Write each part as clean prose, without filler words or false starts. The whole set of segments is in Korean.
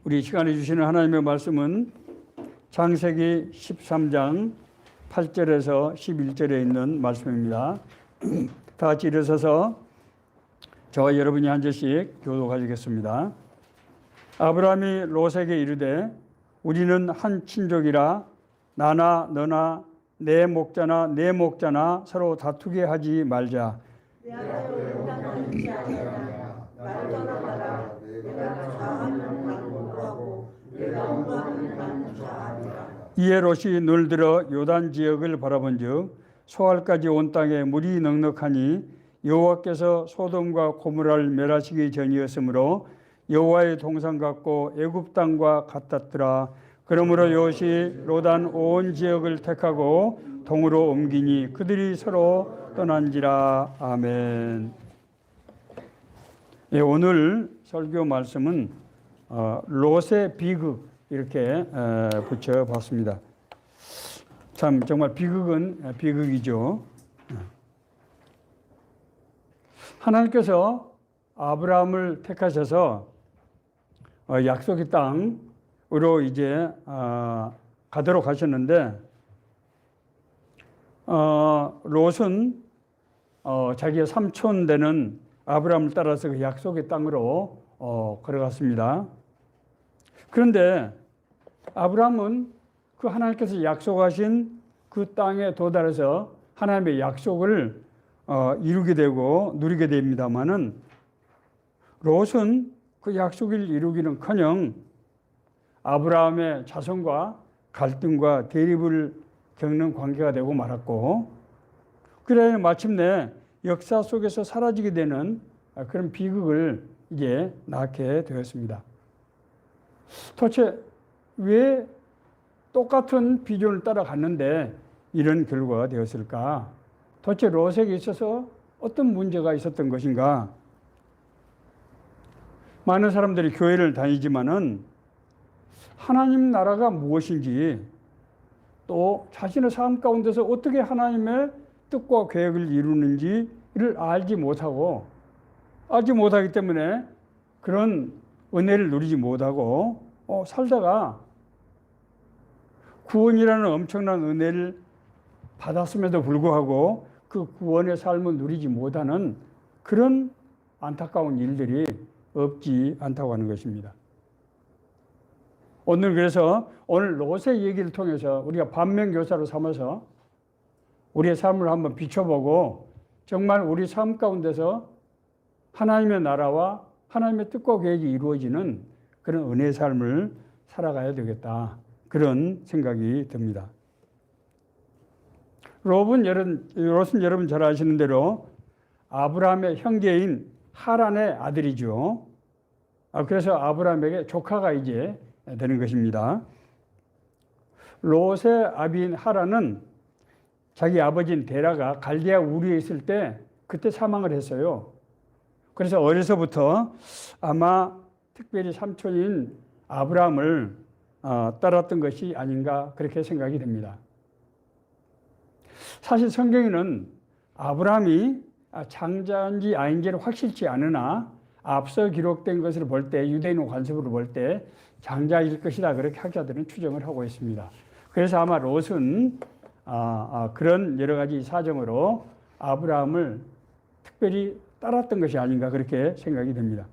우리 시간에 주시는 하나님의 말씀은 창세기 13장 8절에서 11절에 있는 말씀입니다. 다 같이 일어서서 저와 여러분이 한 절씩 교독하시겠습니다. 아브라함이 롯에게 이르되 우리는 한 친족이라 나나 너나 내 목자나 내 목자나 서로 다투게 하지 말자. 내 아들 용당한 일이 아니라 날 떠나가라. 내가 좌하는 난 못하고 내가 응하는 난 좌하리라. 이에 롯이 눈을 들어 요단 지역을 바라본즉 소알까지 온 땅에 물이 넉넉하니 여호와께서 소돔과 고모라를 멸하시기 전이었으므로 여호와의 동산 같고 애굽 땅과 같았더라. 그러므로 롯이 요단 온 지역을 택하고 동으로 옮기니 그들이 서로 떠난지라. 아멘. 예, 오늘 설교 말씀은 롯의 비극 이렇게 붙여봤습니다. 참 정말 비극은 비극이죠. 하나님께서 아브라함을 택하셔서 약속의 땅으로 이제 가도록 하셨는데 롯은 자기의 삼촌 되는 아브라함을 따라서 그 약속의 땅으로 걸어갔습니다. 그런데 아브라함은 그 하나님께서 약속하신 그 땅에 도달해서 하나님의 약속을 이루게 되고 누리게 됩니다마는 롯은 그 약속을 이루기는커녕 아브라함의 자손과 갈등과 대립을 겪는 관계가 되고 말았고, 그래 마침내 역사 속에서 사라지게 되는 그런 비극을 이제 낳게 되었습니다. 도대체 왜 똑같은 비전을 따라갔는데 이런 결과가 되었을까? 도대체 롯에게 있어서 어떤 문제가 있었던 것인가? 많은 사람들이 교회를 다니지만은 하나님 나라가 무엇인지 또 자신의 삶 가운데서 어떻게 하나님의 뜻과 계획을 이루는지를 알지 못하기 때문에 그런 은혜를 누리지 못하고 살다가 구원이라는 엄청난 은혜를 받았음에도 불구하고 그 구원의 삶을 누리지 못하는 그런 안타까운 일들이 없지 않다고 하는 것입니다. 그래서 오늘 롯의 얘기를 통해서 우리가 반면교사로 삼아서 우리의 삶을 한번 비춰보고 정말 우리 삶 가운데서 하나님의 나라와 하나님의 뜻과 계획이 이루어지는 그런 은혜의 삶을 살아가야 되겠다. 그런 생각이 듭니다. 롯은 여러분 잘 아시는 대로 아브라함의 형제인 하란의 아들이죠. 그래서 아브라함에게 조카가 이제 되는 것입니다. 롯의 아비인 하란은 자기 아버지인 데라가 갈대아 우르에 있을 때 그때 사망을 했어요. 그래서 어려서부터 아마 특별히 삼촌인 아브라함을 따랐던 것이 아닌가 그렇게 생각이 됩니다. 사실 성경에는 아브라함이 장자인지 아닌지는 확실치 않으나 앞서 기록된 것을 볼 때 유대인 관습으로 볼 때 장자일 것이다 그렇게 학자들은 추정을 하고 있습니다. 그래서 아마 롯은 그런 여러 가지 사정으로 아브라함을 특별히 따랐던 것이 아닌가 그렇게 생각이 됩니다.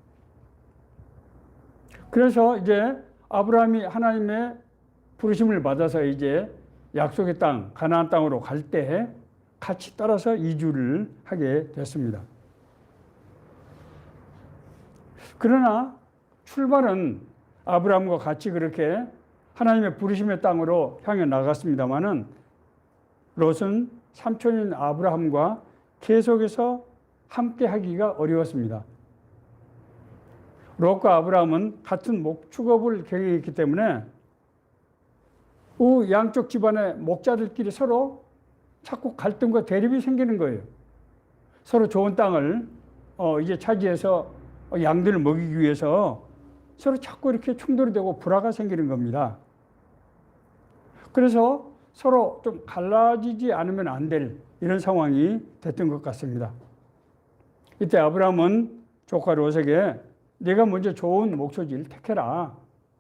그래서 이제 아브라함이 하나님의 부르심을 받아서 이제 약속의 땅 가나안 땅으로 갈 때 같이 따라서 이주를 하게 됐습니다. 그러나 출발은 아브라함과 같이 그렇게 하나님의 부르심의 땅으로 향해 나갔습니다마는 롯은 삼촌인 아브라함과 계속해서 함께 하기가 어려웠습니다. 롯과 아브라함은 같은 목축업을 경영했기 때문에 양쪽 집안의 목자들끼리 서로 자꾸 갈등과 대립이 생기는 거예요. 서로 좋은 땅을 이제 차지해서 양들을 먹이기 위해서 서로 자꾸 이렇게 충돌이 되고 불화가 생기는 겁니다. 그래서 서로 좀 갈라지지 않으면 안 될 이런 상황이 됐던 것 같습니다. 이때 아브라함은 조카 롯에게 네가 먼저 좋은 목소지를 택해라.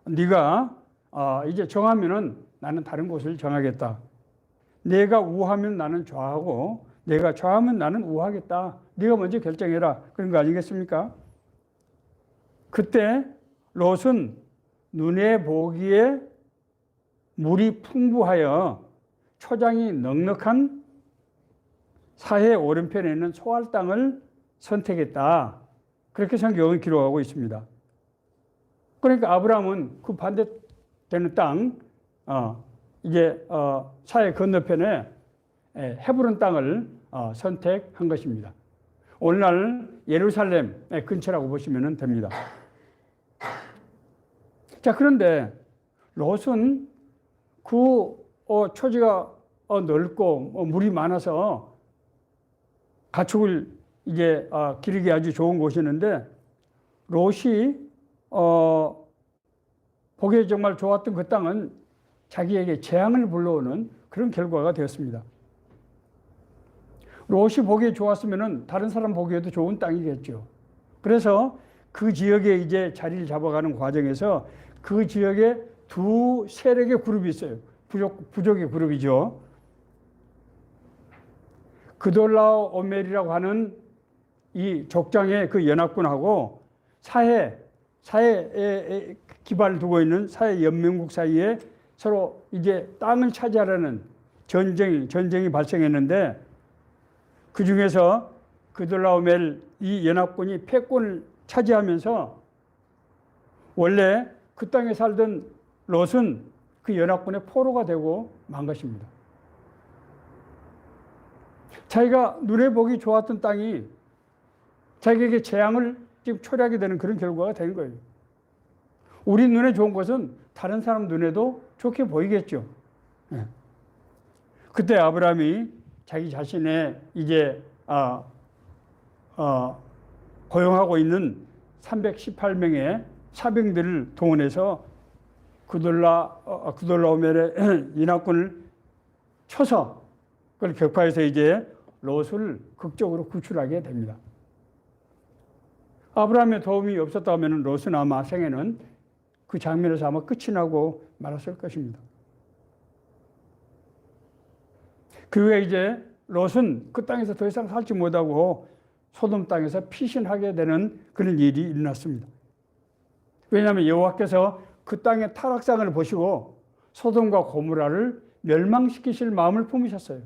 네가 이제 정하면은 나는 다른 곳을 정하겠다. 내가 우하면 나는 좌하고 내가 좌하면 나는 우하겠다. 네가 먼저 결정해라. 그런 거 아니겠습니까? 그때 롯은 눈에 보기에 물이 풍부하여 초장이 넉넉한 사해 오른편에 있는 소알 땅을 선택했다. 그렇게 성경은 기록하고 있습니다. 그러니까 아브라함은 그 반대되는 땅, 사해 건너편에 헤브론 땅을 선택한 것입니다. 오늘날 예루살렘의 근처라고 보시면 됩니다. 자, 그런데 롯은 그 초지가 넓고 물이 많아서 가축을 이제 기르기 아주 좋은 곳이었는데 롯이 보기에 정말 좋았던 그 땅은 자기에게 재앙을 불러오는 그런 결과가 되었습니다. 롯이 보기에 좋았으면 다른 사람 보기에도 좋은 땅이겠죠. 그래서 그 지역에 이제 자리를 잡아가는 과정에서 그 지역에 두 세력의 그룹이 있어요. 부족의 그룹이죠. 그돌라오멜이라고 하는 이 족장의 그 연합군하고 사해에 기반을 두고 있는 사해 연맹국 사이에 서로 이제 땅을 차지하려는 전쟁이 발생했는데 그 중에서 그돌라오멜 이 연합군이 패권을 차지하면서 원래 그 땅에 살던 롯은 그 연합군의 포로가 되고 만 것입니다. 자기가 눈에 보기 좋았던 땅이 자기에게 재앙을 지금 초래하게 되는 그런 결과가 된 거예요. 우리 눈에 좋은 것은 다른 사람 눈에도 좋게 보이겠죠. 그때 아브라함이 자기 자신의 이제 고용하고 있는 318명의 사병들을 동원해서 그돌라오멜의 연합군을 쳐서 그걸 격파해서 이제 롯을 극적으로 구출하게 됩니다. 아브라함의 도움이 없었다면 롯은 아마 생애는 그 장면에서 아마 끝이 나고 말았을 것입니다. 그 후에 이제 롯은 그 땅에서 더 이상 살지 못하고 소돔 땅에서 피신하게 되는 그런 일이 일어났습니다. 왜냐하면 여호와께서 그 땅의 타락상을 보시고 소돔과 고모라를 멸망시키실 마음을 품으셨어요.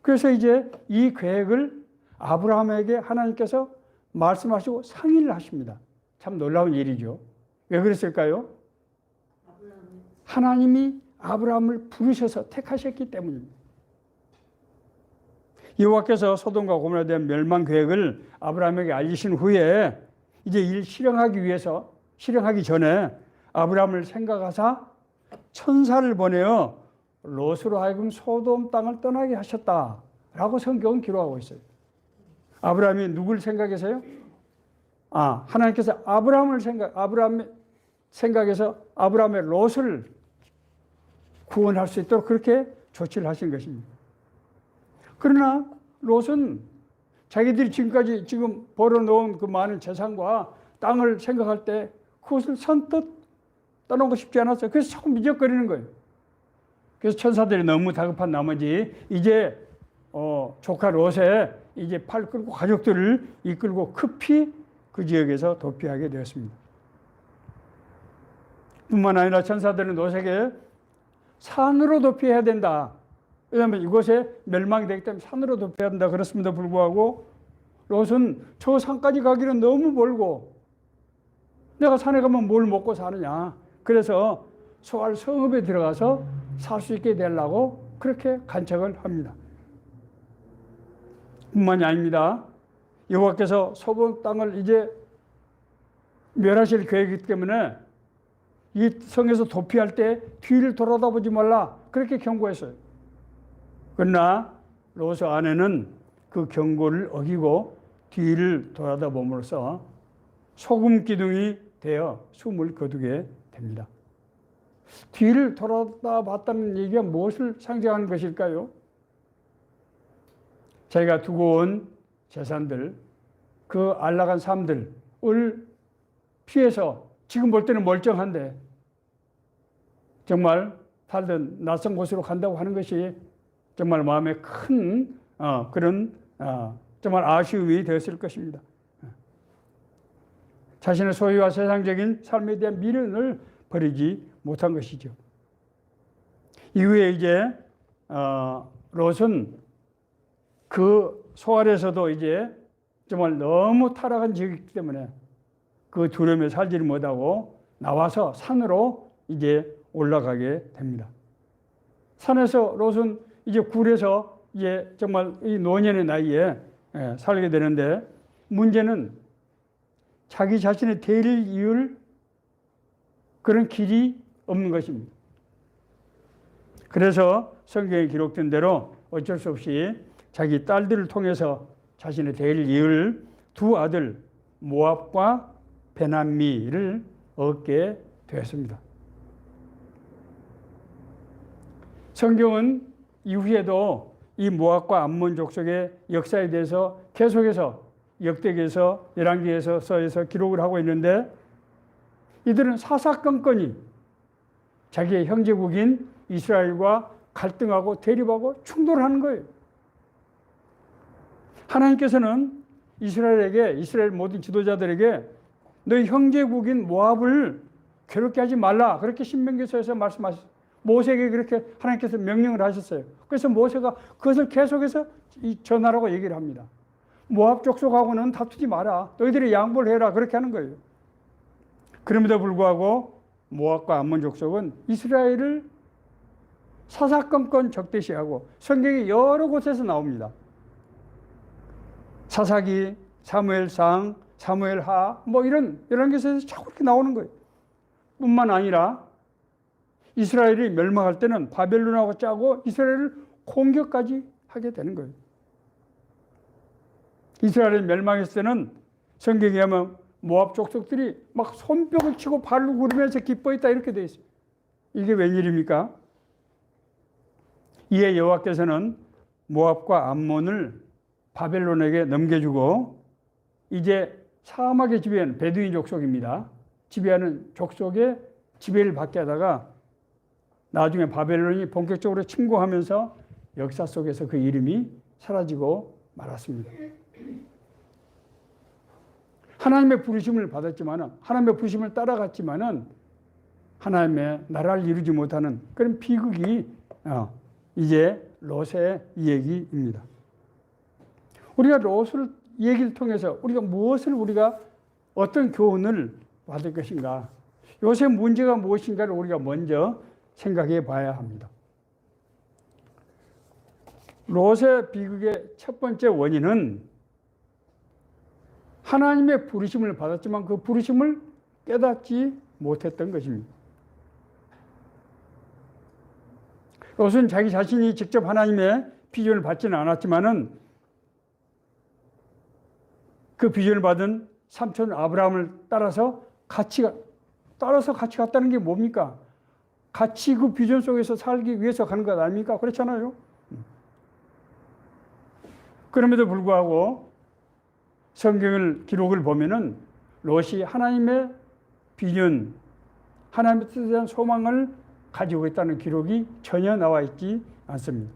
그래서 이제 이 계획을 아브라함에게 하나님께서 말씀하시고 상의를 하십니다. 참 놀라운 일이죠. 왜 그랬을까요? 하나님이 아브라함을 부르셔서 택하셨기 때문입니다. 여호와께서 소돔과 고모라에 대한 멸망 계획을 아브라함에게 알리신 후에 이제 일 실행하기 전에 아브라함을 생각하사 천사를 보내어 롯으로 하여금 소돔 땅을 떠나게 하셨다라고 성경은 기록하고 있어요. 아브라함이 누굴 생각해서요? 하나님께서 아브라함의 생각해서 아브라함의 롯을 구원할 수 있도록 그렇게 조치를 하신 것입니다. 그러나 롯은 자기들이 지금까지 벌어놓은 그 많은 재산과 땅을 생각할 때 그것을 선뜻 떠나고 싶지 않았어요. 그래서 자꾸 미적거리는 거예요. 그래서 천사들이 너무 다급한 나머지 이제 조카 롯의 이제 팔 끌고 가족들을 이끌고 급히 그 지역에서 도피하게 되었습니다. 뿐만 아니라 천사들은 롯에게 산으로 도피해야 된다. 왜냐하면 이곳에 멸망이 되기 때문에 산으로 도피해야 된다. 그렇습니다. 불구하고 롯은 저 산까지 가기는 너무 멀고 내가 산에 가면 뭘 먹고 사느냐. 그래서 소알 성읍에 들어가서 살 수 있게 되려고 그렇게 간척을 합니다. 뿐만이 아닙니다. 여호와께서 소돔 땅을 이제 멸하실 계획이기 때문에 이 성에서 도피할 때 뒤를 돌아다보지 말라 그렇게 경고했어요. 그러나 롯의 아내는 그 경고를 어기고 뒤를 돌아다봄으로써 소금 기둥이 되어 숨을 거두게 됩니다. 뒤를 돌아다봤다는 얘기가 무엇을 상징하는 것일까요? 자기가 두고 온 재산들, 그 안락한 삶들을 피해서 지금 볼 때는 멀쩡한데 정말 살던 낯선 곳으로 간다고 하는 것이 정말 마음에 큰 그런 정말 아쉬움이 되었을 것입니다. 자신의 소유와 세상적인 삶에 대한 미련을 버리지 못한 것이죠. 이후에 이제 롯은 그 소알에서도 이제 정말 너무 타락한 지역이기 때문에 그 두려움에 살지를 못하고 나와서 산으로 이제 올라가게 됩니다. 산에서 롯은 이제 굴에서 이제 정말 이 노년의 나이에 살게 되는데 문제는 자기 자신의 대를 이을 그런 길이 없는 것입니다. 그래서 성경에 기록된 대로 어쩔 수 없이 자기 딸들을 통해서 자신의 대를 이을 두 아들 모압과 베남미를 얻게 되었습니다. 성경은 이후에도 이 모압과 암몬 족속의 역사에 대해서 계속해서 역대기에서 열왕기에서 서에서 기록을 하고 있는데 이들은 사사건건이 자기의 형제국인 이스라엘과 갈등하고 대립하고 충돌하는 거예요. 하나님께서는 이스라엘 모든 지도자들에게 너희 형제국인 모압을 괴롭게 하지 말라 그렇게 신명기서에서 말씀하셨어요. 모세에게 그렇게 하나님께서 명령을 하셨어요. 그래서 모세가 그것을 계속해서 전하라고 얘기를 합니다. 모압 족속하고는 다투지 마라. 너희들이 양보를 해라. 그렇게 하는 거예요. 그럼에도 불구하고 모압과 암몬 족속은 이스라엘을 사사건건 적대시하고 성경의 여러 곳에서 나옵니다. 사사기, 사무엘상, 사무엘하 뭐 이런 것에서 자꾸 이렇게 나오는 거예요. 뿐만 아니라 이스라엘이 멸망할 때는 바벨론하고 짜고 이스라엘을 공격까지 하게 되는 거예요. 이스라엘이 멸망했을 때는 성경에 하면 모압 족속들이 막 손뼉을 치고 발로 구르면서 기뻐했다 이렇게 돼 있어요. 이게 웬일입니까? 이에 여호와께서는 모압과 암몬을 바벨론에게 넘겨주고 이제 사막의 지배하는 베두인 족속입니다. 지배하는 족속의 지배를 받게 하다가 나중에 바벨론이 본격적으로 침공하면서 역사 속에서 그 이름이 사라지고 말았습니다. 하나님의 부르심을 받았지만은 하나님의 부르심을 따라갔지만은 하나님의 나라를 이루지 못하는 그런 비극이 이제 롯의 얘기입니다. 우리가 롯을 얘기를 통해서 우리가 어떤 교훈을 받을 것인가? 요새 문제가 무엇인가를 우리가 먼저 생각해 봐야 합니다. 롯의 비극의 첫 번째 원인은 하나님의 부르심을 받았지만 그 부르심을 깨닫지 못했던 것입니다. 롯은 자기 자신이 직접 하나님의 비전을 받지는 않았지만은 그 비전을 받은 삼촌 아브라함을 따라서 같이 갔다는 게 뭡니까? 같이 그 비전 속에서 살기 위해서 가는 것 아닙니까? 그렇잖아요. 그럼에도 불구하고 성경을 기록을 보면은 롯이 하나님의 비전, 하나님의 뜻에 대한 소망을 가지고 있다는 기록이 전혀 나와 있지 않습니다.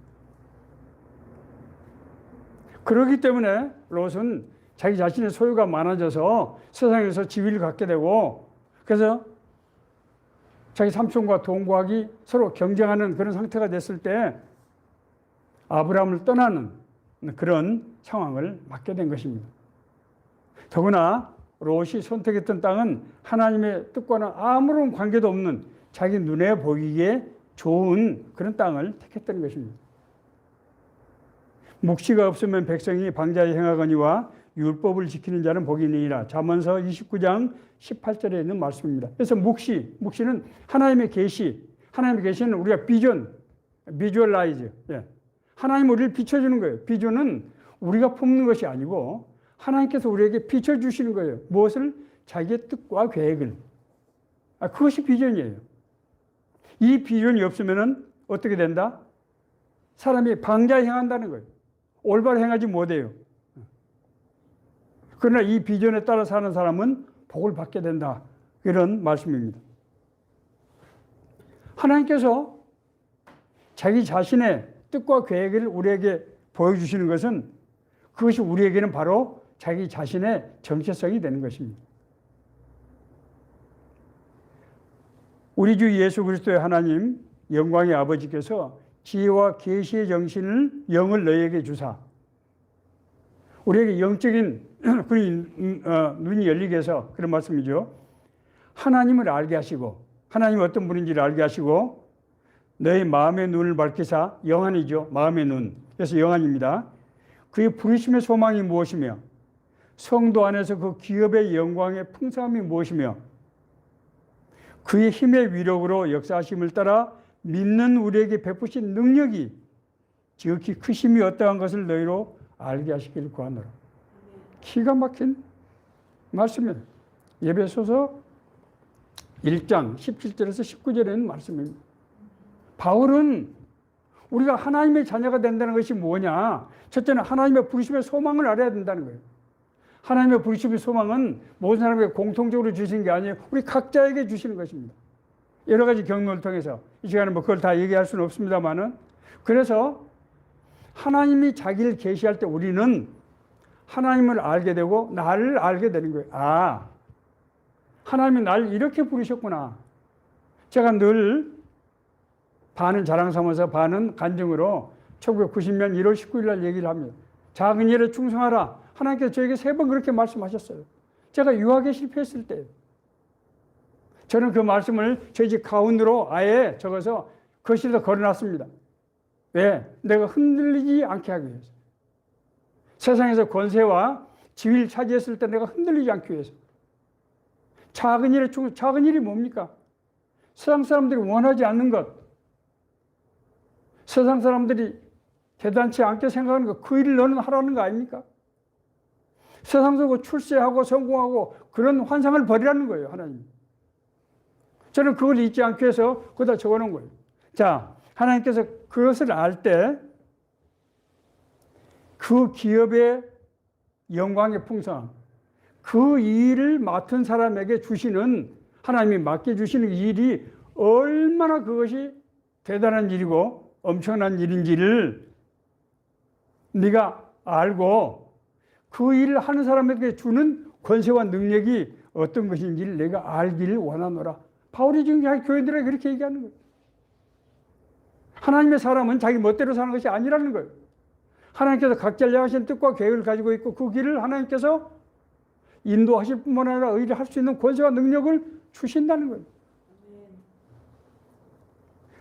그렇기 때문에 롯은 자기 자신의 소유가 많아져서 세상에서 지위를 갖게 되고 그래서 자기 삼촌과 동거하기 서로 경쟁하는 그런 상태가 됐을 때 아브라함을 떠나는 그런 상황을 맞게 된 것입니다. 더구나 롯이 선택했던 땅은 하나님의 뜻과는 아무런 관계도 없는 자기 눈에 보이기에 좋은 그런 땅을 택했던 것입니다. 묵시가 없으면 백성이 방자에 행하거니와 율법을 지키는 자는 복이 있느니라. 잠언서 29장 18절에 있는 말씀입니다. 그래서 묵시는 하나님의 계시, 하나님의 계시는 우리가 비주얼라이즈, 하나님 우리를 비춰주는 거예요. 비전은 우리가 품는 것이 아니고 하나님께서 우리에게 비춰주시는 거예요. 무엇을? 자기의 뜻과 계획을. 그것이 비전이에요. 이 비전이 없으면 어떻게 된다? 사람이 방자에 행한다는 거예요. 올바로 행하지 못해요. 그러나 이 비전에 따라 사는 사람은 복을 받게 된다. 그런 말씀입니다. 하나님께서 자기 자신의 뜻과 계획을 우리에게 보여주시는 것은 그것이 우리에게는 바로 자기 자신의 정체성이 되는 것입니다. 우리 주 예수 그리스도의 하나님 영광의 아버지께서 지혜와 계시의 영을 너희에게 주사 우리에게 영적인 눈이 열리게 해서 그런 말씀이죠. 하나님을 알게 하시고 하나님이 어떤 분인지를 알게 하시고 너희 마음의 눈을 밝히사 영안이죠. 마음의 눈. 그래서 영안입니다. 그의 부르심의 소망이 무엇이며 성도 안에서 그 기업의 영광의 풍성함이 무엇이며 그의 힘의 위력으로 역사하심을 따라 믿는 우리에게 베푸신 능력이 지극히 크심이 어떠한 것을 너희로 알게 하시기를 구하노라. 기가 막힌 말씀이에요. 에베소서 1장 17절에서 19절에는 말씀입니다. 바울은 우리가 하나님의 자녀가 된다는 것이 뭐냐? 첫째는 하나님의 부르심의 소망을 알아야 된다는 거예요. 하나님의 부르심의 소망은 모든 사람에게 공통적으로 주시는 게 아니에요. 우리 각자에게 주시는 것입니다. 여러 가지 경험을 통해서 이 시간에 뭐 그걸 다 얘기할 수는 없습니다만은 그래서 하나님이 자기를 계시할 때 우리는 하나님을 알게 되고 나를 알게 되는 거예요. 아, 하나님이 날 이렇게 부르셨구나. 제가 늘 반은 자랑 삼아서 반은 간증으로 1990년 1월 19일 날 얘기를 합니다. 작은 일에 충성하라. 하나님께서 저에게 3번 그렇게 말씀하셨어요. 제가 유학에 실패했을 때 저는 그 말씀을 저희 집 가운데로 아예 적어서 거실에다 걸어놨습니다. 왜? 내가 흔들리지 않게 하기 위해서. 세상에서 권세와 지위를 차지했을 때 내가 흔들리지 않기 위해서. 작은 일이 뭡니까? 세상 사람들이 원하지 않는 것. 세상 사람들이 대단치 않게 생각하는 것. 그 일을 너는 하라는 거 아닙니까? 세상적으로 출세하고 성공하고 그런 환상을 버리라는 거예요, 하나님. 저는 그걸 잊지 않기 위해서 거기다 적어놓은 거예요. 자, 하나님께서 그것을 알 때 그 기업의 영광의 풍성함, 그 일을 맡은 사람에게 주시는 하나님이 맡겨주시는 일이 얼마나 그것이 대단한 일이고 엄청난 일인지를 네가 알고 그 일을 하는 사람에게 주는 권세와 능력이 어떤 것인지를 내가 알기를 원하노라. 바울이 지금 교인들에게 그렇게 얘기하는 거예요. 하나님의 사람은 자기 멋대로 사는 것이 아니라는 거예요. 하나님께서 각자를 향하신 뜻과 계획을 가지고 있고 그 길을 하나님께서 인도하실 뿐만 아니라 의를 할 수 있는 권세와 능력을 주신다는 거예요.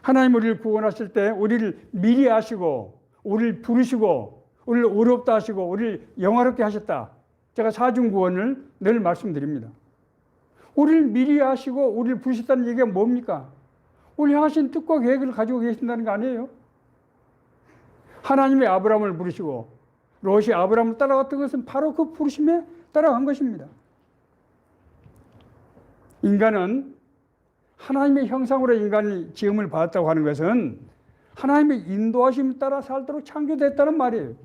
하나님 우리를 구원하실 때 우리를 미리 아시고 우리를 부르시고 우리를 어렵다 하시고 우리를 영화롭게 하셨다. 제가 사중구원을 늘 말씀드립니다. 우리를 미리 아시고 우리를 부르셨다는 얘기가 뭡니까? 우리 향하신 뜻과 계획을 가지고 계신다는 거 아니에요? 하나님의 아브라함을 부르시고 롯이 아브라함을 따라갔던 것은 바로 그 부르심에 따라간 것입니다. 인간은 하나님의 형상으로 인간이 지음을 받았다고 하는 것은 하나님의 인도하심을 따라 살도록 창조됐다는 말이에요.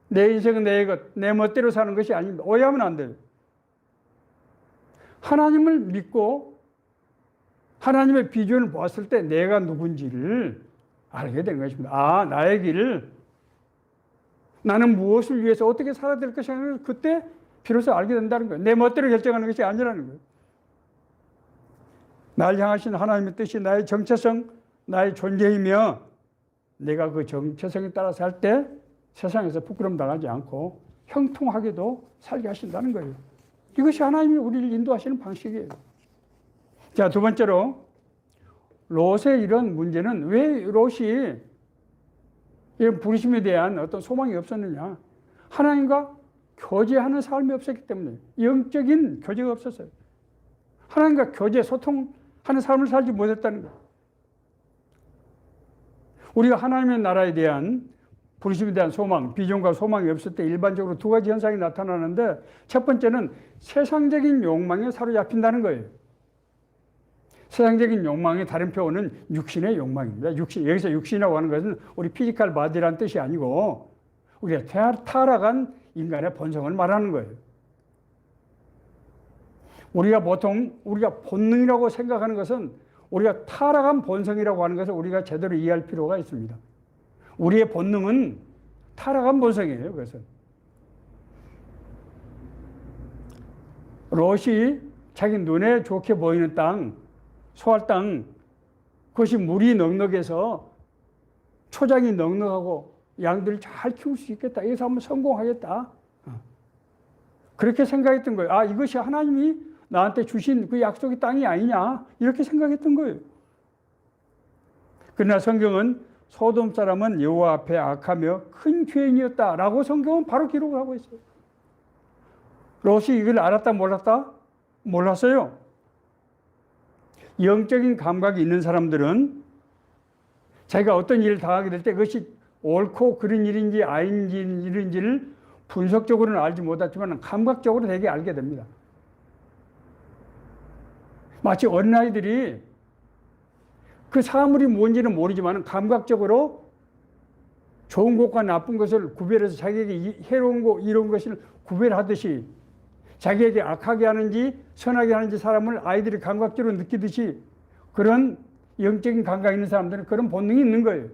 내 인생은 내 것, 내 멋대로 사는 것이 아닙니다. 오해하면 안 돼요. 하나님을 믿고 하나님의 비전을 보았을 때 내가 누군지를 알게 되는 것입니다. 아, 나의 길을 나는 무엇을 위해서 어떻게 살아야 될 것인가 그때 비로소 알게 된다는 거예요. 내 멋대로 결정하는 것이 아니라는 거예요. 날 향하신 하나님의 뜻이 나의 정체성, 나의 존재이며 내가 그 정체성에 따라 살 때 세상에서 부끄럼 당하지 않고 형통하게도 살게 하신다는 거예요. 이것이 하나님이 우리를 인도하시는 방식이에요. 자, 두 번째로 롯의 이런 문제는 왜 롯이 이런 부르심에 대한 어떤 소망이 없었느냐? 하나님과 교제하는 삶이 없었기 때문에 영적인 교제가 없었어요. 하나님과 교제, 소통하는 삶을 살지 못했다는 거예요. 우리가 하나님의 나라에 대한 부르심에 대한 소망, 비전과 소망이 없을 때 일반적으로 두 가지 현상이 나타나는데 첫 번째는 세상적인 욕망에 사로잡힌다는 거예요. 세상적인 욕망의 다른 표현은 육신의 욕망입니다. 여기서 육신이라고 하는 것은 우리 피지컬 바디라는 뜻이 아니고 우리가 타락한 인간의 본성을 말하는 거예요. 우리가 보통 우리가 본능이라고 생각하는 것은 우리가 타락한 본성이라고 하는 것을 우리가 제대로 이해할 필요가 있습니다. 우리의 본능은 타락한 본성이에요. 그것은 롯이 자기 눈에 좋게 보이는 땅, 소할 땅, 그것이 물이 넉넉해서 초장이 넉넉하고 양들을 잘 키울 수 있겠다. 여기서 한번 성공하겠다. 그렇게 생각했던 거예요. 아, 이것이 하나님이 나한테 주신 그 약속의 땅이 아니냐. 이렇게 생각했던 거예요. 그러나 성경은 소돔 사람은 여호와 앞에 악하며 큰 죄인이었다라고 성경은 바로 기록을 하고 있어요. 롯이 이걸 알았다 몰랐다? 몰랐어요. 영적인 감각이 있는 사람들은 자기가 어떤 일을 당하게 될 때 그것이 옳고 그런 일인지 아닌지 일인지를 분석적으로는 알지 못하지만 감각적으로 되게 알게 됩니다. 마치 어린아이들이 그 사물이 뭔지는 모르지만 감각적으로 좋은 것과 나쁜 것을 구별해서 자기에게 해로운 것, 이로운 것을 구별하듯이 자기에게 악하게 하는지 선하게 하는지 사람을 아이들이 감각적으로 느끼듯이 그런 영적인 감각이 있는 사람들은 그런 본능이 있는 거예요.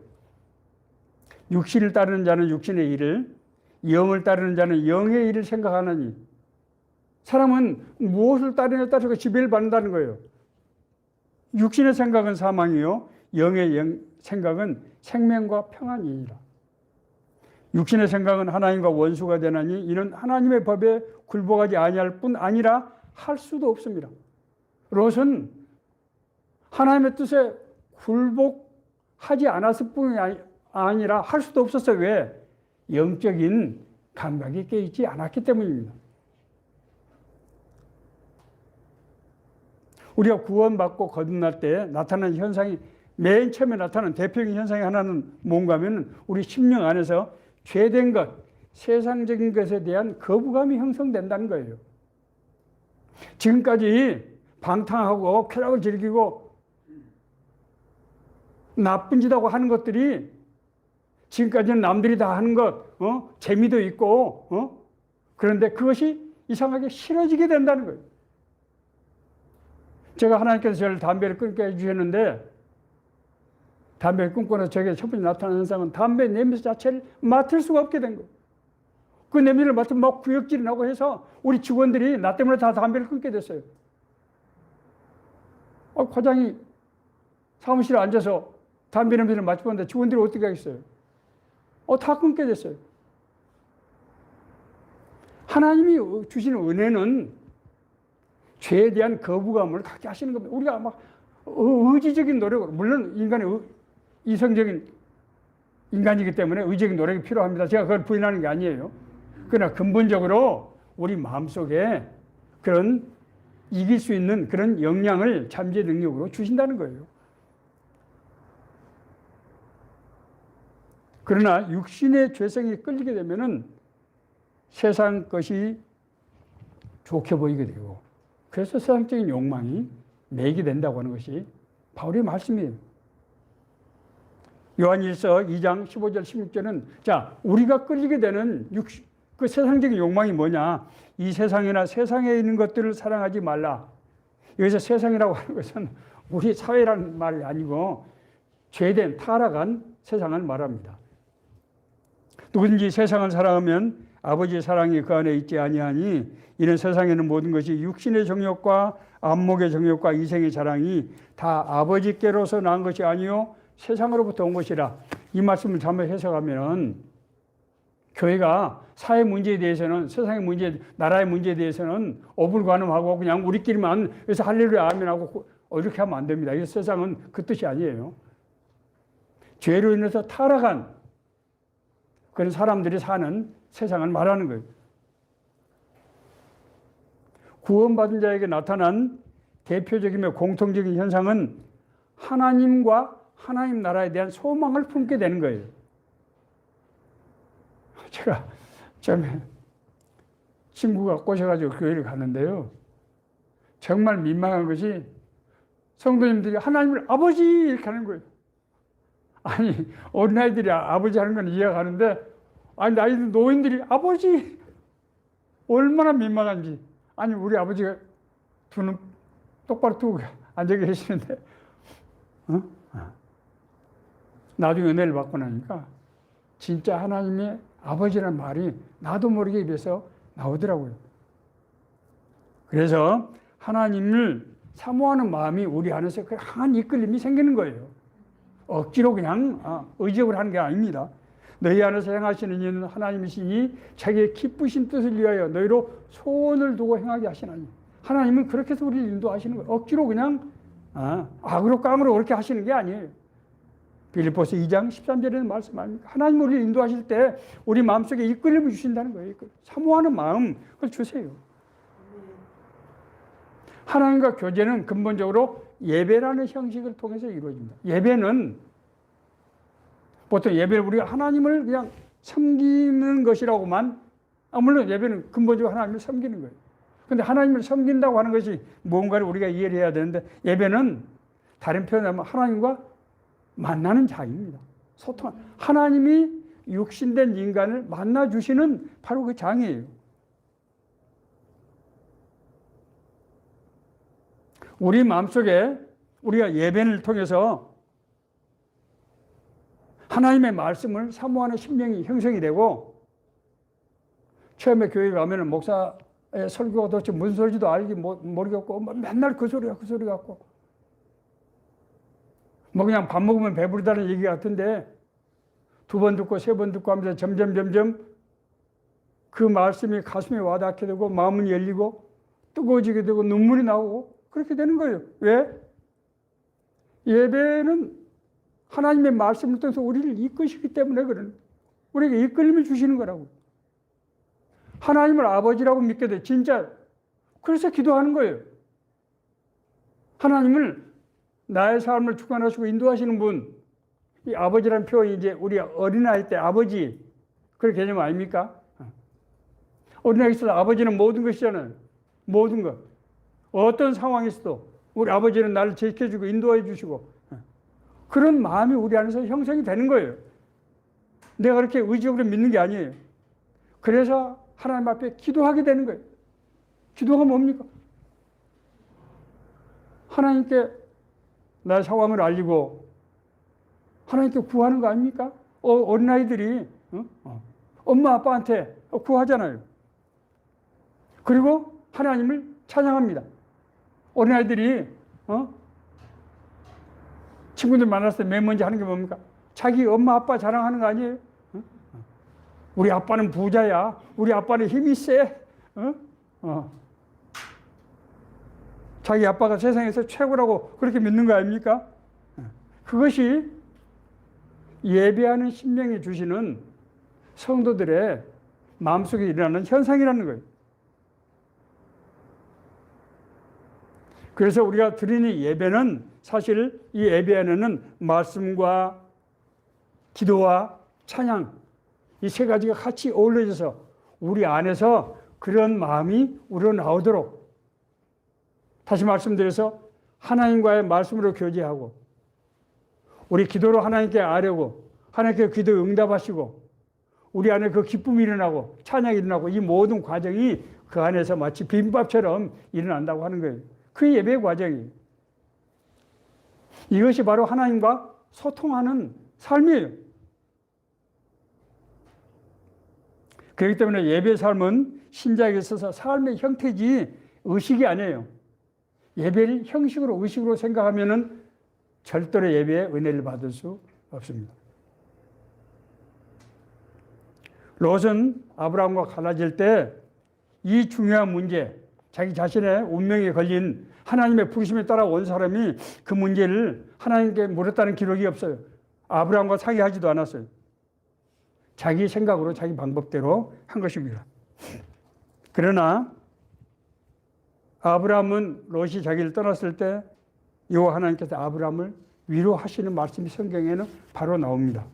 육신을 따르는 자는 육신의 일을, 영을 따르는 자는 영의 일을 생각하느니 사람은 무엇을 따르느냐에 따라서 지배를 받는다는 거예요. 육신의 생각은 사망이요 영의 생각은 생명과 평안이니라. 육신의 생각은 하나님과 원수가 되나니 이는 하나님의 법에 굴복하지 아니할 뿐 아니라 할 수도 없습니다. 롯은 하나님의 뜻에 굴복하지 않았을 뿐이 아니라 할 수도 없었어요. 왜? 영적인 감각이 깨있지 않았기 때문입니다. 우리가 구원받고 거듭날 때 나타나는 현상이 맨 처음에 나타나는 대표적인 현상이 하나는 뭔가 하면 우리 심령 안에서 죄된 것, 세상적인 것에 대한 거부감이 형성된다는 거예요. 지금까지 방탕하고 쾌락을 즐기고 나쁜 짓하고 하는 것들이 지금까지는 남들이 다 하는 것, 재미도 있고, 그런데 그것이 이상하게 싫어지게 된다는 거예요. 제가 하나님께서 저를 담배를 끊게 해주셨는데 담배를 끊고 나서 저에게 첫 번째 나타나는 현상은 담배 냄새 자체를 맡을 수가 없게 된 거예요. 그 냄새를 맡으면 막 구역질이 나고 해서 우리 직원들이 나 때문에 다 담배를 끊게 됐어요. 과장이 사무실에 앉아서 담배 냄새를 맡아보는데 직원들이 어떻게 하겠어요? 다 끊게 됐어요. 하나님이 주시는 은혜는 죄에 대한 거부감을 갖게 하시는 겁니다. 우리가 막 의지적인 노력으로, 물론 인간의 이성적인 인간이기 때문에 의지적인 노력이 필요합니다. 제가 그걸 부인하는 게 아니에요. 그러나 근본적으로 우리 마음속에 그런 이길 수 있는 그런 역량을 잠재 능력으로 주신다는 거예요. 그러나 육신의 죄성이 끌리게 되면은 세상 것이 좋게 보이게 되고 그래서 세상적인 욕망이 매게 된다고 하는 것이 바울의 말씀이에요. 요한일서 2장 15절 16절은 자, 우리가 끌리게 되는 그 세상적인 욕망이 뭐냐? 이 세상이나 세상에 있는 것들을 사랑하지 말라. 여기서 세상이라고 하는 것은 우리 사회라는 말이 아니고 죄된 타락한 세상을 말합니다. 누구든지 세상을 사랑하면 아버지의 사랑이 그 안에 있지 아니하니 이는 세상에는 모든 것이 육신의 정욕과 안목의 정욕과 이생의 자랑이 다 아버지께로서 난 것이 아니요 세상으로부터 온 것이라. 이 말씀을 잘못 해석하면 교회가 사회 문제에 대해서는 세상의 문제, 나라의 문제에 대해서는 어불관음하고 그냥 우리끼리만 그래서 할렐루야 아멘하고 이렇게 하면 안 됩니다. 이 세상은 그 뜻이 아니에요. 죄로 인해서 타락한 그런 사람들이 사는 세상을 말하는 거예요. 구원받은 자에게 나타난 대표적이며 공통적인 현상은 하나님과 하나님 나라에 대한 소망을 품게 되는 거예요. 제가 처음에 친구가 꼬셔가지고 교회를 갔는데요. 정말 민망한 것이 성도님들이 하나님을 아버지 이렇게 하는 거예요. 아니 어린아이들이 아버지 하는 건 이해가 가는데 아니 나이들 노인들이 아버지 얼마나 민망한지. 아니 우리 아버지가 두 눈 똑바로 뜨고 앉아 계시는데, 나중에 은혜를 받고 나니까 진짜 하나님의 아버지라는 말이 나도 모르게 입에서 나오더라고요. 그래서 하나님을 사모하는 마음이 우리 안에서 강한 이끌림이 생기는 거예요. 억지로 그냥 의지적으로 하는 게 아닙니다. 너희 안에서 행하시는 이는 하나님이시니 자기의 기쁘신 뜻을 위하여 너희로 소원을 두고 행하게 하시나니. 하나님은 그렇게 해서 우리를 인도하시는 거예요. 억지로 그냥 악으로 깡으로 그렇게 하시는 게 아니에요. 빌립보서 2장 13절에는 말씀합니다. 하나님 우리를 인도하실 때 우리 마음속에 이끌림을 주신다는 거예요. 사모하는 마음 그걸 주세요. 하나님과 교제는 근본적으로 예배라는 형식을 통해서 이루어집니다. 예배는 보통 예배를 우리가 하나님을 그냥 섬기는 것이라고만, 물론 예배는 근본적으로 하나님을 섬기는 거예요. 그런데 하나님을 섬긴다고 하는 것이 뭔가를 우리가 이해를 해야 되는데, 예배는 다른 표현하면 하나님과 만나는 장입니다. 소통. 하나님이 육신된 인간을 만나 주시는 바로 그 장이에요. 우리 마음속에 우리가 예배를 통해서 하나님의 말씀을 사모하는 심령이 형성이 되고, 처음에 교회 가면은 목사의 설교가 도대체 무슨 소리인지도 알기 모르겠고, 맨날 그 소리 같고, 그냥 밥 먹으면 배부르다는 얘기 같은데, 2번 듣고 3번 듣고 하면서 점점 그 말씀이 가슴에 와닿게 되고, 마음은 열리고, 뜨거워지게 되고, 눈물이 나오고, 그렇게 되는 거예요. 왜? 예배는 하나님의 말씀을 통해서 우리를 이끄시기 때문에 그러는 거예요. 우리에게 이끌림을 주시는 거라고. 하나님을 아버지라고 믿게 돼. 진짜. 그래서 기도하는 거예요. 하나님을 나의 삶을 주관하시고 인도하시는 분. 이 아버지라는 표현이 이제 우리 어린아이 때 아버지. 그런 개념 아닙니까? 어린아이에서 아버지는 모든 것이잖아요. 모든 것. 어떤 상황에서도 우리 아버지는 나를 지켜주고 인도해 주시고, 그런 마음이 우리 안에서 형성이 되는 거예요. 내가 그렇게 의지적으로 믿는 게 아니에요. 그래서 하나님 앞에 기도하게 되는 거예요. 기도가 뭡니까? 하나님께 나의 상황을 알리고 하나님께 구하는 거 아닙니까? 어린아이들이 엄마 아빠한테 구하잖아요. 그리고 하나님을 찬양합니다. 어린아이들이 친구들 만났을 때 맨 먼저 하는 게 뭡니까? 자기 엄마 아빠 자랑하는 거 아니에요? 우리 아빠는 부자야. 우리 아빠는 힘이 세. 자기 아빠가 세상에서 최고라고 그렇게 믿는 거 아닙니까? 그것이 예배하는 심령이 주시는 성도들의 마음속에 일어나는 현상이라는 거예요. 그래서 우리가 드리는 예배는 사실 이 예배 안에는 말씀과 기도와 찬양, 이 3가지가 같이 어우러져서 우리 안에서 그런 마음이 우러나오도록, 다시 말씀드려서 하나님과의 말씀으로 교제하고 우리 기도로 하나님께 아뢰고 하나님께 기도 응답하시고 우리 안에 그 기쁨이 일어나고 찬양이 일어나고, 이 모든 과정이 그 안에서 마치 비빔밥처럼 일어난다고 하는 거예요. 그 예배 과정이에요. 이것이 바로 하나님과 소통하는 삶이에요. 그렇기 때문에 예배 삶은 신자에게 있어서 삶의 형태지 의식이 아니에요. 예배를 형식으로 의식으로 생각하면은 절대로 예배의 은혜를 받을 수 없습니다. 롯은 아브라함과 갈라질 때 이 중요한 문제, 자기 자신의 운명에 걸린 하나님의 부르심에 따라온 사람이 그 문제를 하나님께 물었다는 기록이 없어요. 아브라함과 상의하지도 않았어요. 자기 생각으로 자기 방법대로 한 것입니다. 그러나 아브라함은 롯이 자기를 떠났을 때 여호와 하나님께서 아브라함을 위로하시는 말씀이 성경에는 바로 나옵니다.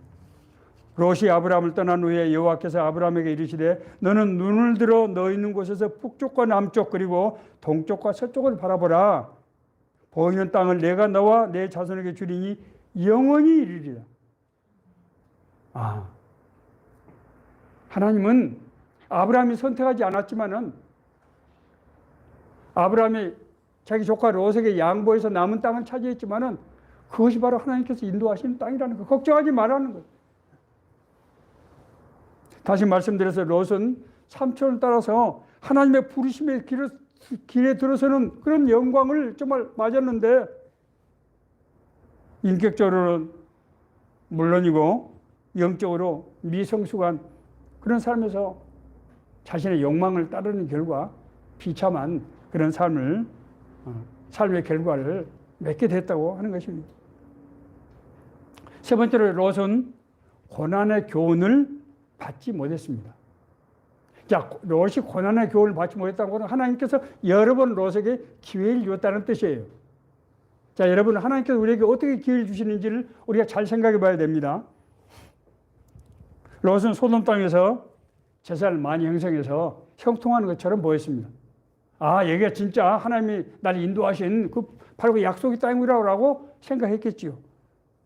롯이 아브라함을 떠난 후에 여호와께서 아브라함에게 이르시되 너는 눈을 들어 너 있는 곳에서 북쪽과 남쪽 그리고 동쪽과 서쪽을 바라보라. 보이는 땅을 내가 너와 내 자손에게 주리니 영원히 이르리라. 하나님은 아브라함이 선택하지 않았지만은 아브라함이 자기 조카 롯에게 양보해서 남은 땅을 차지했지만은 그것이 바로 하나님께서 인도하시는 땅이라는 거. 걱정하지 말라는 거예요. 다시 말씀드려서 롯은 삼촌을 따라서 하나님의 부르심의 길에 들어서는 그런 영광을 정말 맞았는데 인격적으로는 물론이고 영적으로 미성숙한 그런 삶에서 자신의 욕망을 따르는 결과 비참한 그런 삶의 결과를 맺게 됐다고 하는 것입니다. 세 번째로 롯은 고난의 교훈을 받지 못했습니다. 자, 롯이 고난의 교훈을 받지 못했다는 것은 하나님께서 여러 번 롯에게 기회를 주었다는 뜻이에요. 자, 여러분, 하나님께서 우리에게 어떻게 기회를 주시는지를 우리가 잘 생각해 봐야 됩니다. 롯은 소돔 땅에서 재산을 많이 형성해서 형통하는 것처럼 보였습니다. 아, 여기가 진짜 하나님이 나를 인도하신 바로 그 약속의 땅이라고 생각했겠지요.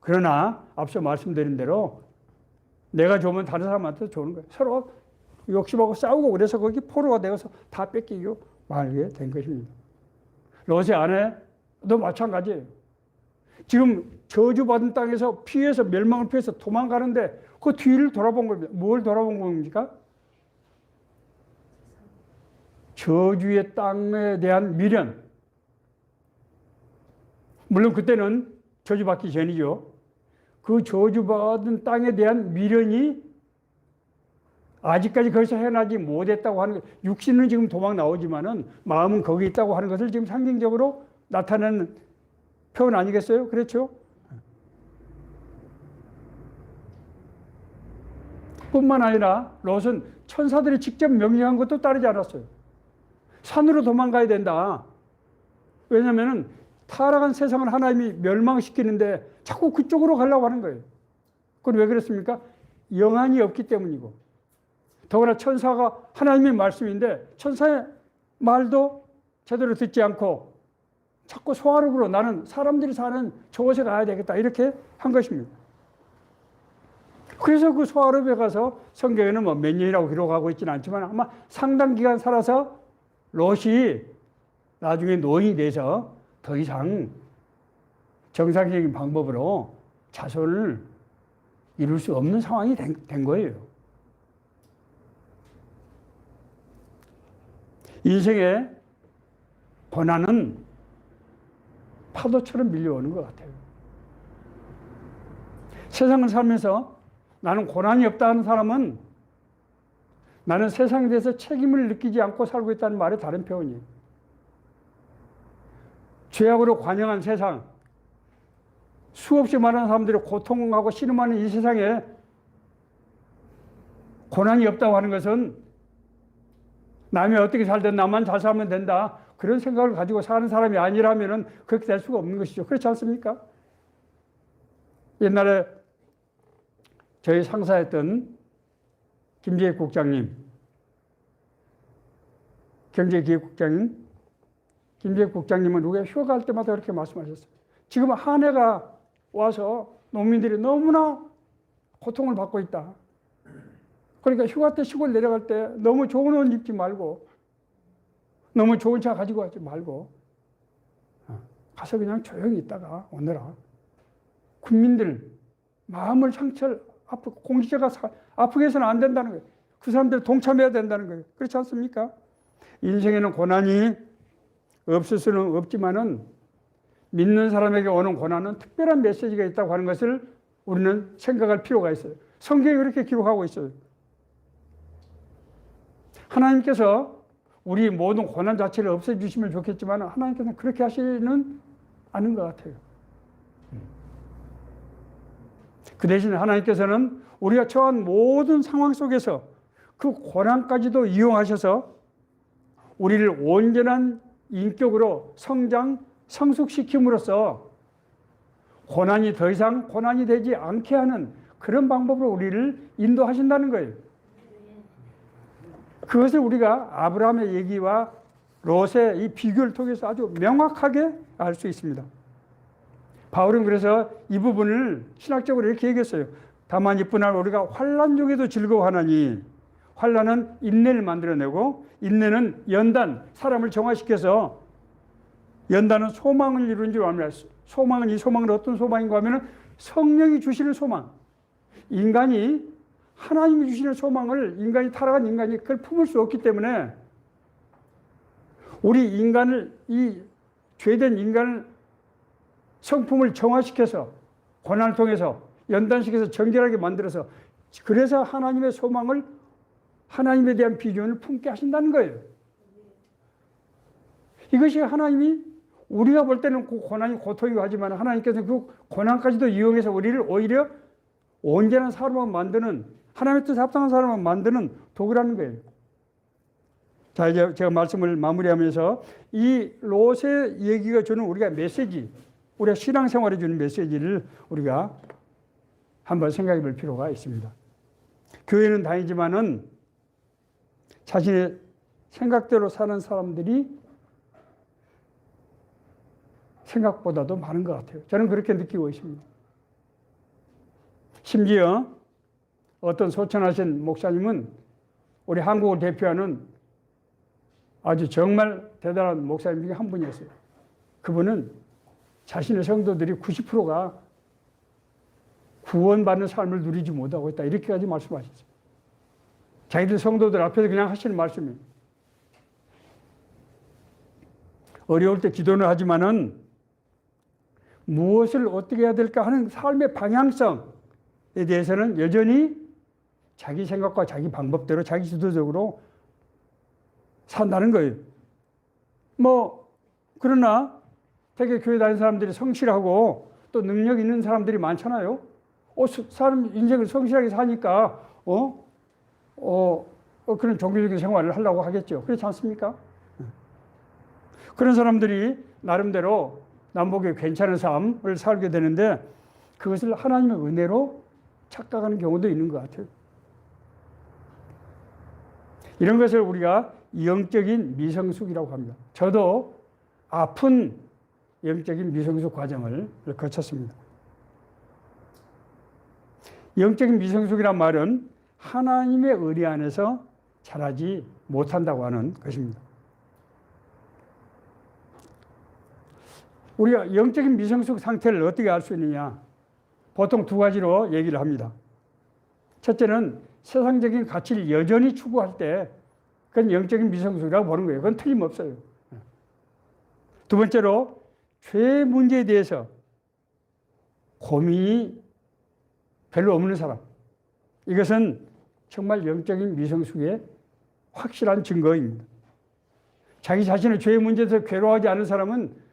그러나 앞서 말씀드린 대로 내가 좋으면 다른 사람한테 좋은 거예요. 서로 욕심하고 싸우고 그래서 거기 포로가 되어서 다 뺏기고 말게 된 것입니다. 롯의 아내도 마찬가지예요. 지금 저주받은 땅에서 피해서 멸망을 피해서 도망가는데 그 뒤를 돌아본 겁니다. 뭘 돌아본 겁니까? 저주의 땅에 대한 미련. 물론 그때는 저주받기 전이죠. 그 저주받은 땅에 대한 미련이 아직까지 거기서 해나지 못했다고 하는 것. 육신은 지금 도망 나오지만은 마음은 거기 있다고 하는 것을 지금 상징적으로 나타내는 표현 아니겠어요? 그렇죠? 뿐만 아니라 롯은 천사들이 직접 명령한 것도 따르지 않았어요. 산으로 도망가야 된다. 왜냐하면 타락한 세상을 하나님이 멸망시키는데 자꾸 그쪽으로 가려고 하는 거예요. 그건 왜 그렇습니까? 영안이 없기 때문이고, 더구나 천사가 하나님의 말씀인데 천사의 말도 제대로 듣지 않고 자꾸 소아룹으로 나는 사람들이 사는 저곳에 가야 되겠다 이렇게 한 것입니다. 그래서 그 소아룹에 가서 성경에는 뭐 몇 년이라고 기록하고 있지는 않지만 아마 상당 기간 살아서 롯이 나중에 노인이 돼서 더 이상 정상적인 방법으로 자손을 이룰 수 없는 상황이 된 거예요. 인생의 고난은 파도처럼 밀려오는 것 같아요. 세상을 살면서 나는 고난이 없다 하는 사람은 나는 세상에 대해서 책임을 느끼지 않고 살고 있다는 말의 다른 표현이에요. 죄악으로 관영한 세상, 수없이 많은 사람들이 고통하고 신음하는 이 세상에 고난이 없다고 하는 것은 남이 어떻게 살든 나만 잘 살면 된다. 그런 생각을 가지고 사는 사람이 아니라면 그렇게 될 수가 없는 것이죠. 그렇지 않습니까? 옛날에 저희 상사였던 김재익 국장님, 경제기획국장님, 김재익 국장님은 우리가 휴가 갈 때마다 그렇게 말씀하셨어요. 지금 한 해가 와서 농민들이 너무나 고통을 받고 있다. 그러니까 휴가 때 시골 내려갈 때 너무 좋은 옷 입지 말고 너무 좋은 차 가지고 가지 말고 가서 그냥 조용히 있다가 오너라. 국민들 마음을 상처를 공직자가 아프게 해서는 안 된다는 거예요. 그 사람들 동참해야 된다는 거예요. 그렇지 않습니까? 인생에는 고난이 없을 수는 없지만은 믿는 사람에게 오는 고난은 특별한 메시지가 있다고 하는 것을 우리는 생각할 필요가 있어요. 성경이 그렇게 기록하고 있어요. 하나님께서 우리 모든 고난 자체를 없애주시면 좋겠지만 하나님께서는 그렇게 하시는 않은 것 같아요. 그 대신 하나님께서는 우리가 처한 모든 상황 속에서 그 고난까지도 이용하셔서 우리를 온전한 인격으로 성숙시킴으로써 고난이 더 이상 고난이 되지 않게 하는 그런 방법으로 우리를 인도하신다는 거예요. 그것을 우리가 아브라함의 얘기와 롯의 이 비교를 통해서 아주 명확하게 알 수 있습니다. 바울은 그래서 이 부분을 신학적으로 이렇게 얘기했어요. 다만 이뿐 아니라 우리가 환난 중에도 즐거워하나니 환난은 인내를 만들어내고 인내는 연단, 사람을 정화시켜서 연단은 소망을 이루는 줄 압니다. 소망은, 이 소망은 어떤 소망인가 하면 성령이 주시는 소망. 인간이 하나님이 주시는 소망을 인간이 타락한 인간이 그걸 품을 수 없기 때문에 우리 인간을, 이 죄된 인간을 성품을 정화시켜서 고난을 통해서 연단시켜서 정결하게 만들어서 그래서 하나님의 소망을, 하나님에 대한 비전을 품게 하신다는 거예요. 이것이 하나님이, 우리가 볼 때는 그 고난이 고통이고 하지만 하나님께서는 그 고난까지도 이용해서 우리를 오히려 온전한 사람으로 만드는, 하나님의 뜻에 합당한 사람으로 만드는 도구라는 거예요. 자, 이제 제가 말씀을 마무리하면서 이 롯의 얘기가 주는 우리가 메시지, 우리가 신앙생활에 주는 메시지를 우리가 한번 생각해 볼 필요가 있습니다. 교회는 다니지만은 자신의 생각대로 사는 사람들이 생각보다도 많은 것 같아요. 저는 그렇게 느끼고 있습니다. 심지어 어떤 소천하신 목사님은 우리 한국을 대표하는 아주 정말 대단한 목사님 중에 한 분이었어요. 그분은 자신의 성도들이 90%가 구원받는 삶을 누리지 못하고 있다, 이렇게까지 말씀하셨어요. 자기들 성도들 앞에서 그냥 하시는 말씀이에요. 어려울 때 기도는 하지만은 무엇을 어떻게 해야 될까 하는 삶의 방향성에 대해서는 여전히 자기 생각과 자기 방법대로 자기 주도적으로 산다는 거예요. 그러나 되게 교회 다니는 사람들이 성실하고 또 능력 있는 사람들이 많잖아요. 사람 인생을 성실하게 사니까 그런 종교적인 생활을 하려고 하겠죠. 그렇지 않습니까? 그런 사람들이 나름대로 남보기에 괜찮은 삶을 살게 되는데 그것을 하나님의 은혜로 착각하는 경우도 있는 것 같아요. 이런 것을 우리가 영적인 미성숙이라고 합니다. 저도 아픈 영적인 미성숙 과정을 거쳤습니다. 영적인 미성숙이란 말은 하나님의 은혜 안에서 자라지 못한다고 하는 것입니다. 우리가 영적인 미성숙 상태를 어떻게 알 수 있느냐? 보통 두 가지로 얘기를 합니다. 첫째는 세상적인 가치를 여전히 추구할 때 그건 영적인 미성숙이라고 보는 거예요. 그건 틀림없어요. 두 번째로 죄 문제에 대해서 고민이 별로 없는 사람. 이것은 정말 영적인 미성숙의 확실한 증거입니다. 자기 자신의 죄의 문제에서 괴로워하지 않은 사람은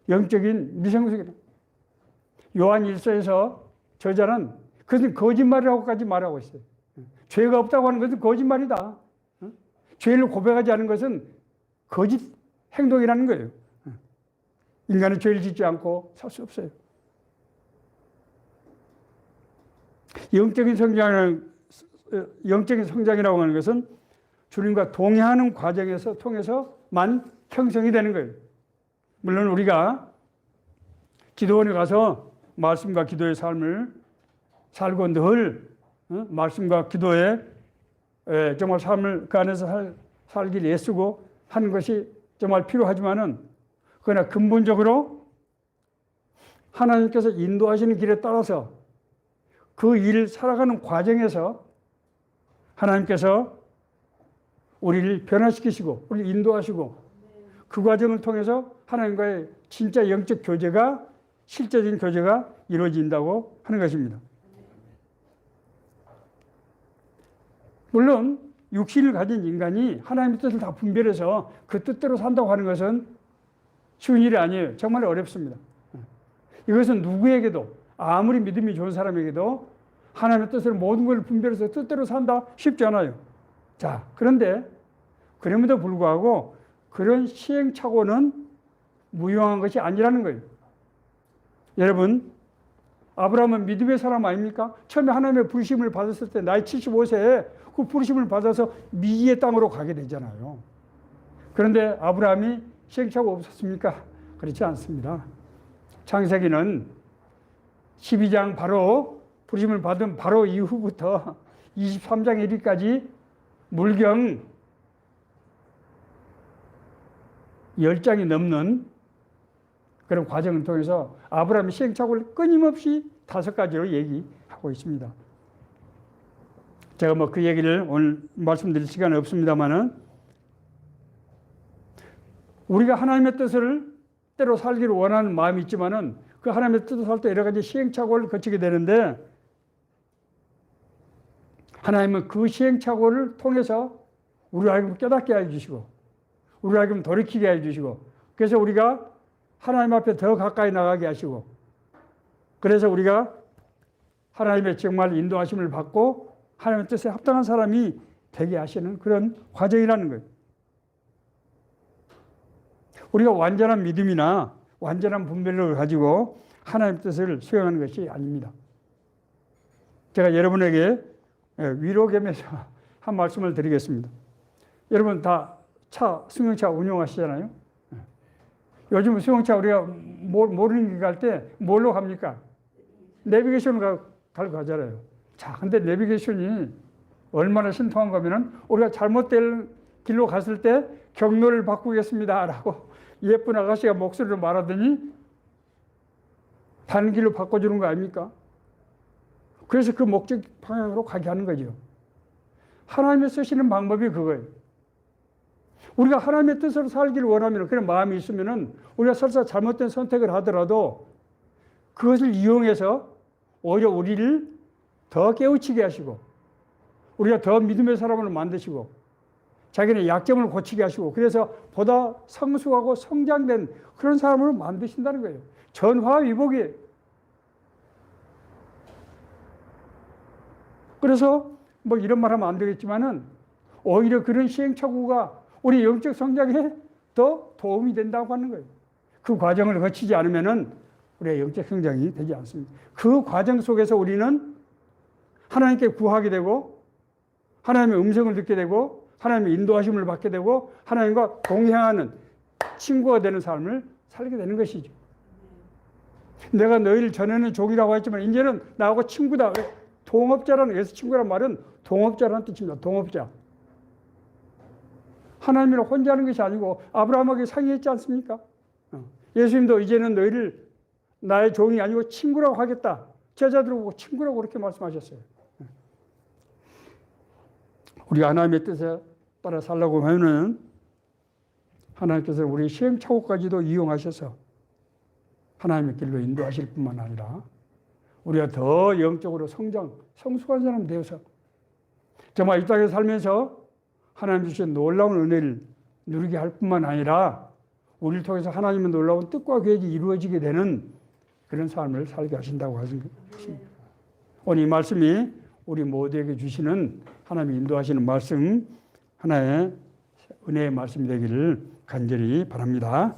영적인 미성숙이다. 요한 1서에서 저자는 그것은 거짓말이라고까지 말하고 있어요. 죄가 없다고 하는 것은 거짓말이다. 죄를 고백하지 않은 것은 거짓 행동이라는 거예요. 인간은 죄를 짓지 않고 살 수 없어요. 영적인 성장이라고 하는 것은 주님과 동행하는 과정에서 통해서만 형성이 되는 거예요. 물론 우리가 기도원에 가서 말씀과 기도의 삶을 살고 늘 말씀과 기도에 정말 삶을 그 안에서 살기를 애쓰고 하는 것이 정말 필요하지만은 그러나 근본적으로 하나님께서 인도하시는 길에 따라서 그 일을 살아가는 과정에서 하나님께서 우리를 변화시키시고 우리를 인도하시고 그 과정을 통해서 하나님과의 진짜 영적 교제가, 실제적인 교제가 이루어진다고 하는 것입니다. 물론 육신을 가진 인간이 하나님의 뜻을 다 분별해서 그 뜻대로 산다고 하는 것은 쉬운 일이 아니에요. 정말 어렵습니다. 이것은 누구에게도, 아무리 믿음이 좋은 사람에게도 하나님의 뜻을 모든 걸 분별해서 뜻대로 산다 쉽지 않아요. 자, 그런데 그럼에도 불구하고 그런 시행착오는 무용한 것이 아니라는 거예요. 여러분, 아브라함은 믿음의 사람 아닙니까? 처음에 하나님의 부르심을 받았을 때 나이 75세에 그 부르심을 받아서 미지의 땅으로 가게 되잖아요. 그런데 아브라함이 시행착오 없었습니까? 그렇지 않습니다. 창세기는 12장 바로 부르심을 받은 바로 이후부터 23장 1일까지 물경 10장이 넘는 그런 과정을 통해서 아브라함의 시행착오를 끊임없이 5가지로 얘기하고 있습니다. 제가 뭐 그 얘기를 오늘 말씀드릴 시간은 없습니다만은 우리가 하나님의 뜻을 때로 살기를 원하는 마음이 있지만은 그 하나님의 뜻을 살 때 여러 가지 시행착오를 거치게 되는데 하나님은 그 시행착오를 통해서 우리 하여금 깨닫게 해주시고 우리 하여금 돌이키게 해주시고 그래서 우리가 하나님 앞에 더 가까이 나가게 하시고 그래서 우리가 하나님의 정말 인도하심을 받고 하나님의 뜻에 합당한 사람이 되게 하시는 그런 과정이라는 거예요. 우리가 완전한 믿음이나 완전한 분별력을 가지고 하나님의 뜻을 수행하는 것이 아닙니다. 제가 여러분에게 위로 겸해서 한 말씀을 드리겠습니다. 여러분 다 승용차 운영하시잖아요. 요즘 승용차 우리가 모르는 길 갈 때 뭘로 갑니까? 내비게이션을 가잖아요. 자, 근데 내비게이션이 얼마나 신통한 거면은 우리가 잘못된 길로 갔을 때 경로를 바꾸겠습니다 라고 예쁜 아가씨가 목소리로 말하더니 다른 길로 바꿔주는 거 아닙니까? 그래서 그 목적 방향으로 가게 하는 거죠. 하나님이 쓰시는 방법이 그거예요. 우리가 하나님의 뜻으로 살기를 원하면 그런 마음이 있으면은 우리가 설사 잘못된 선택을 하더라도 그것을 이용해서 오히려 우리를 더 깨우치게 하시고 우리가 더 믿음의 사람으로 만드시고 자기네 약점을 고치게 하시고 그래서 보다 성숙하고 성장된 그런 사람으로 만드신다는 거예요. 전화위복이에요. 그래서 뭐 이런 말 하면 안 되겠지만은 오히려 그런 시행착오가 우리 영적 성장에 더 도움이 된다고 하는 거예요. 그 과정을 거치지 않으면은 우리의 영적 성장이 되지 않습니다. 그 과정 속에서 우리는 하나님께 구하게 되고 하나님의 음성을 듣게 되고 하나님의 인도하심을 받게 되고 하나님과 동행하는 친구가 되는 삶을 살게 되는 것이죠. 내가 너희를 전에는 종이라고 했지만 이제는 나하고 친구다. 동업자라는 여기서 친구란 말은 동업자라는 뜻입니다. 동업자. 하나님이랑 혼자 하는 것이 아니고 아브라함에게 상의했지 않습니까? 예수님도 이제는 너희를 나의 종이 아니고 친구라고 하겠다. 제자들을 보고 친구라고 그렇게 말씀하셨어요. 우리가 하나님의 뜻에 따라 살려고 하면은 하나님께서 우리 시행착오까지도 이용하셔서 하나님의 길로 인도하실 뿐만 아니라 우리가 더 영적으로 성숙한 사람 되어서 정말 이 땅에 살면서 하나님 주신 놀라운 은혜를 누리게 할 뿐만 아니라 우리를 통해서 하나님의 놀라운 뜻과 계획이 이루어지게 되는 그런 삶을 살게 하신다고 하신 것입니다. 오늘 이 말씀이 우리 모두에게 주시는 하나님이 인도하시는 말씀 하나의 은혜의 말씀이 되기를 간절히 바랍니다.